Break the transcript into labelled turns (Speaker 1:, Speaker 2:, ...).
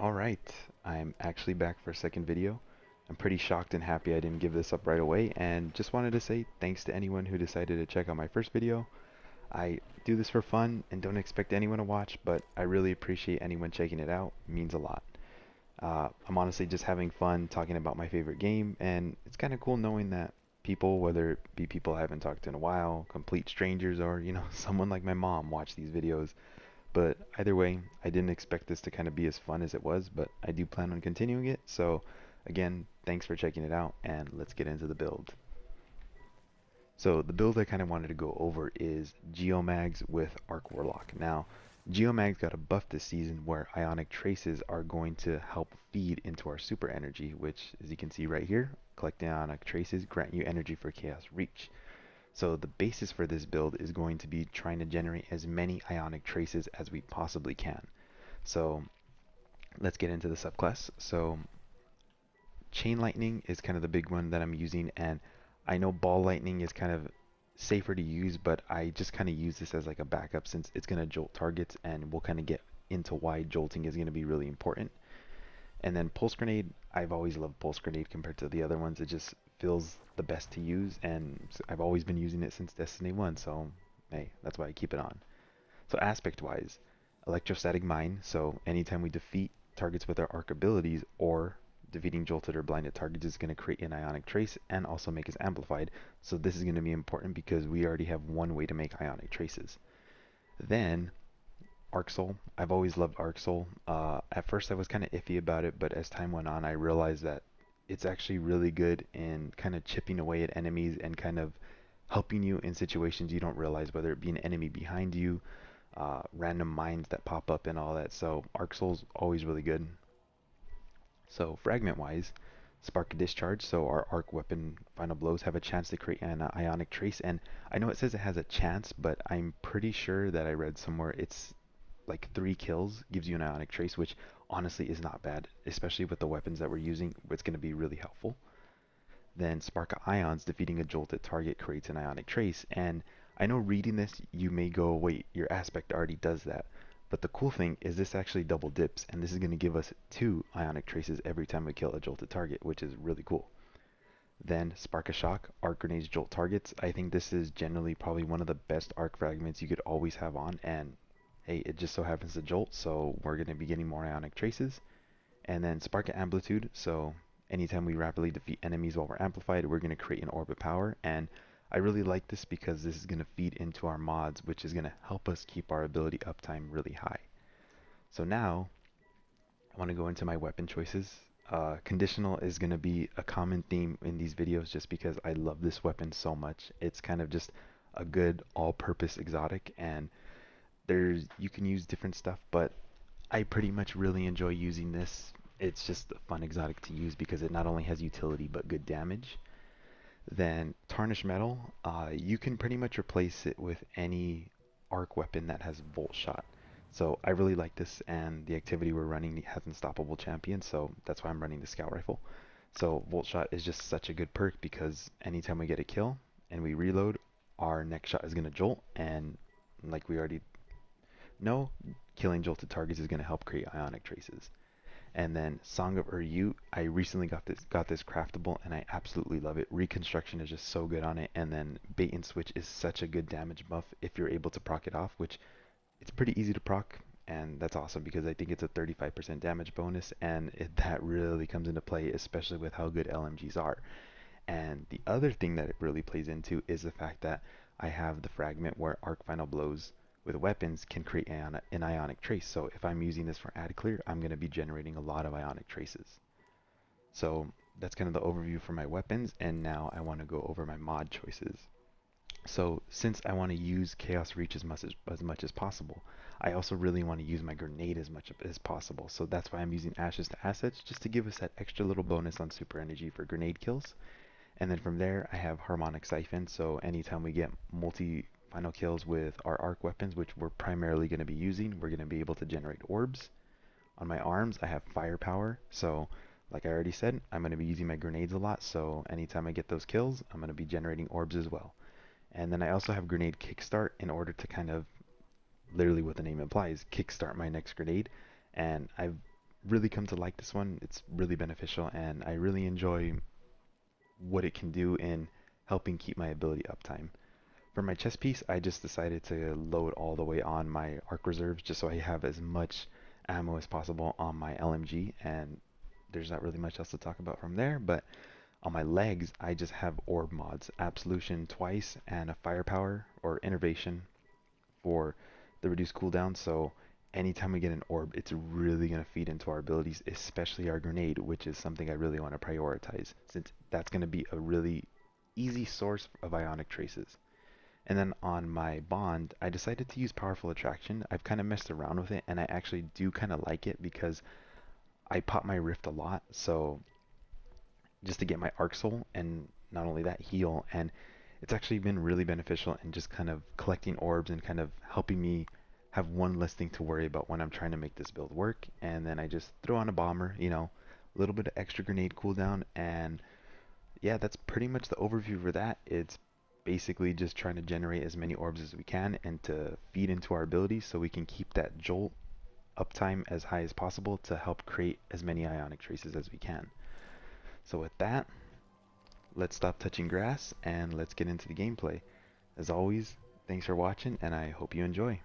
Speaker 1: Alright, I'm actually back for a second video. I'm pretty shocked and happy I didn't give this up right away, and just wanted to say thanks to anyone who decided to check out my first video. I do this for fun and don't expect anyone to watch, but I really appreciate anyone checking it out. It means a lot. I'm honestly just having fun talking about my favorite game, and it's kind of cool knowing that people, whether it be people I haven't talked to in a while, complete strangers, or, someone like my mom watch these videos. But either way, I didn't expect this to kind of be as fun as it was, but I do plan on continuing it. So again, thanks for checking it out, and let's get into the build. So the build I kind of wanted to go over is Geomags with Arc Warlock. Now, Geomags got a buff this season where Ionic Traces are going to help feed into our super energy, which, as you can see right here, collecting Ionic Traces grant you energy for Chaos Reach. So the basis for this build is going to be trying to generate as many Ionic Traces as we possibly can. So let's get into the subclass. So Chain Lightning is kind of the big one that I'm using, and I know Ball Lightning is kind of safer to use, but I just kind of use this as like a backup since it's going to jolt targets, and we'll kind of get into why jolting is going to be really important. And then Pulse Grenade, I've always loved Pulse Grenade compared to the other ones. It just feels the best to use, and I've always been using it since Destiny 1, so hey, that's why I keep it on. So aspect-wise, Electrostatic Mine, so anytime we defeat targets with our arc abilities or defeating jolted or blinded targets is going to create an Ionic Trace and also make us amplified, so this is going to be important because we already have one way to make Ionic Traces. Then Arc Soul. I've always loved Arc Soul. At first I was kind of iffy about it, but as time went on I realized that it's actually really good in kind of chipping away at enemies and kind of helping you in situations you don't realize, whether it be an enemy behind you, random mines that pop up and all that. So Arc Soul's always really good. So fragment wise, Spark of Discharge, so our arc weapon final blows have a chance to create an Ionic Trace, and I know it says it has a chance, but I'm pretty sure that I read somewhere it's like 3 kills gives you an Ionic Trace, which honestly is not bad, especially with the weapons that we're using. It's going to be really helpful. Then Spark of Ions, defeating a jolted target creates an Ionic Trace, and I know reading this you may go, wait, your aspect already does that. But the cool thing is this actually double dips, and this is going to give us 2 Ionic Traces every time we kill a jolted target, which is really cool. Then Spark of Shock, Arc Grenades jolt targets. I think this is generally probably one of the best arc fragments you could always have on, and hey, it just so happens to jolt, so we're going to be getting more Ionic Traces. And then Spark of Amplitude, so anytime we rapidly defeat enemies while we're amplified, we're going to create an orb of power, and I really like this because this is going to feed into our mods, which is going to help us keep our ability uptime really high. So now, I want to go into my weapon choices. Conditional is going to be a common theme in these videos just because I love this weapon so much. It's kind of just a good all-purpose exotic, and you can use different stuff, but I pretty much really enjoy using this. It's just a fun exotic to use because it not only has utility but good damage. Then Tarnished Metal, you can pretty much replace it with any arc weapon that has Volt Shot. So I really like this, and the activity we're running has Unstoppable Champion, so that's why I'm running the Scout Rifle. So Volt Shot is just such a good perk because anytime we get a kill and we reload, our next shot is going to jolt, and like we already know, killing jolted targets is going to help create Ionic Traces. And then Song of Uryu, I recently got this craftable and I absolutely love it. Reconstruction is just so good on it, and then Bait and Switch is such a good damage buff if you're able to proc it off, which it's pretty easy to proc, and that's awesome because I think it's a 35% damage bonus, and that really comes into play, especially with how good LMGs are. And the other thing that it really plays into is the fact that I have the fragment where arc final blows with weapons can create an Ionic Trace. So if I'm using this for ad clear, I'm going to be generating a lot of Ionic Traces. So that's kind of the overview for my weapons, and now I want to go over my mod choices. So since I want to use Chaos Reach as much as possible, I also really want to use my grenade as much as possible. So that's why I'm using Ashes to Assets, just to give us that extra little bonus on super energy for grenade kills. And then from there, I have Harmonic Siphon, so anytime we get multi-final kills with our arc weapons, which we're primarily going to be using, we're going to be able to generate orbs. On my arms, I have Firepower, so like I already said, I'm going to be using my grenades a lot, so anytime I get those kills, I'm going to be generating orbs as well. And then I also have Grenade Kickstart in order to kind of, literally what the name implies, kickstart my next grenade. And I've really come to like this one. It's really beneficial, and I really enjoy what it can do in helping keep my ability uptime. For my chest piece, I just decided to load all the way on my arc reserves just so I have as much ammo as possible on my LMG, and there's not really much else to talk about from there. But on my legs, I just have orb mods, Absolution twice, and a firepower or innervation for the reduced cooldown. So anytime we get an orb, it's really going to feed into our abilities, especially our grenade, which is something I really want to prioritize since that's going to be a really easy source of ionic traces. And then on my bond, I decided to use powerful attraction. I've kind of messed around with it, and I actually do kind of like it because I pop my rift a lot. So just to get my arc soul, and not only that, heal. And it's actually been really beneficial in just kind of collecting orbs and kind of helping me have one less thing to worry about when I'm trying to make this build work. And then I just throw on a bomber, a little bit of extra grenade cooldown, and yeah, that's pretty much the overview for that. It's basically just trying to generate as many orbs as we can and to feed into our abilities so we can keep that jolt uptime as high as possible to help create as many ionic traces as we can. So with that, let's stop touching grass and let's get into the gameplay. As always, thanks for watching and I hope you enjoy.